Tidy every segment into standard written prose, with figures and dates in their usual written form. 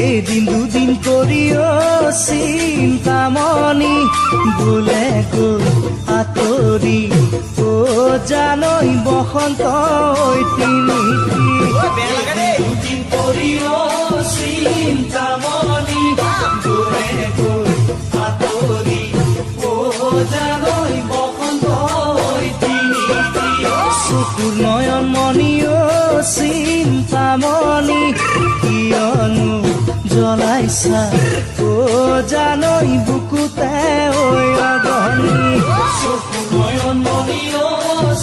এদিন দুদিন করিও চিন্তামণি বোলে গৈ আঁতৰি ও জানৈ বসন্ত তিনিটি দুদিন করিও চিন্তামণি বোলে গৈ আঁতৰি ও জানৈ বসন্ত তিনিটি চকুৰ নয়ন মণিও চিন্তামণি কিয়নো জ্বলাইছা ও জানৈ বুকুতে ঐ অগণি চকু নয়ন মণি ও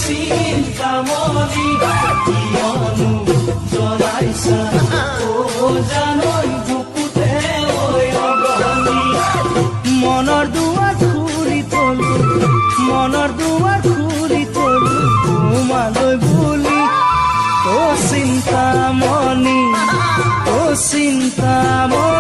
চিন্তামণি কিয়নো জ্বলাইছা ও জানৈ বুকুতে ঐ অগণি মনৰ দুৱাৰ খুলি থলো মনৰ দুৱাৰ খুলি থলো তোমালৈ বুলি ও চিন্তামণি ও চিন্তামণি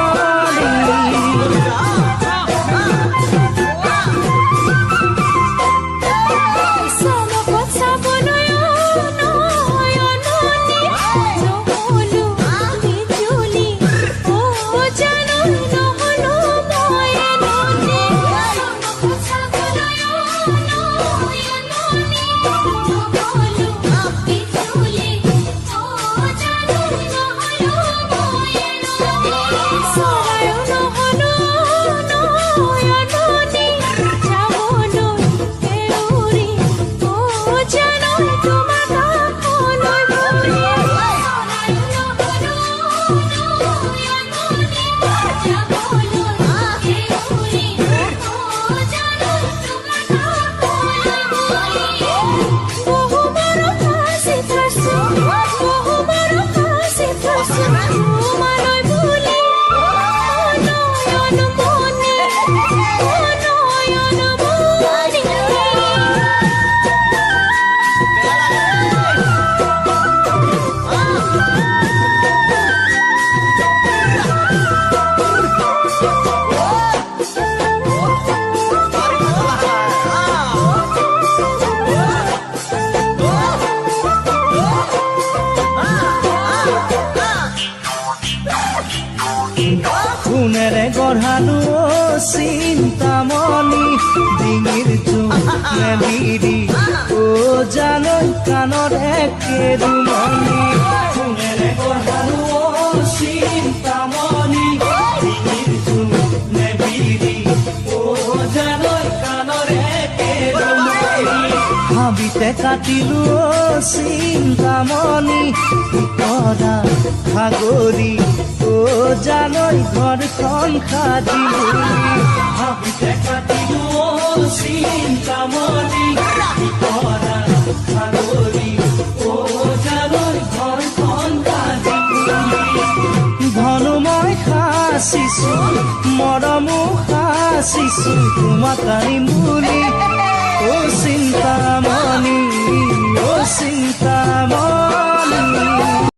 কোনেৰে গঢ়ালো চিন্তামণি ডিঙিৰ জোনেলিৰি ও জানৈ কাণৰে কেৰুমণি কোনেৰে গঢ়ালো চিন্তামণি ডিঙিৰ জোনেলিৰি ও জানৈ কাণৰে কেৰুমণি ভাবিতে কাটিলো চিন্তামণি কৰা ভাগৰি ও জানৈ ঘৰখন সাজিলো ভাবিতে কাটিলো চিন্তামণি কৰা ভাগৰি ও জানৈ ঘৰখন সাজিলো ধনো মই সাচিছো মৰমো সাচিছো তোমাক আনিম বুলি ও চিন্তামণি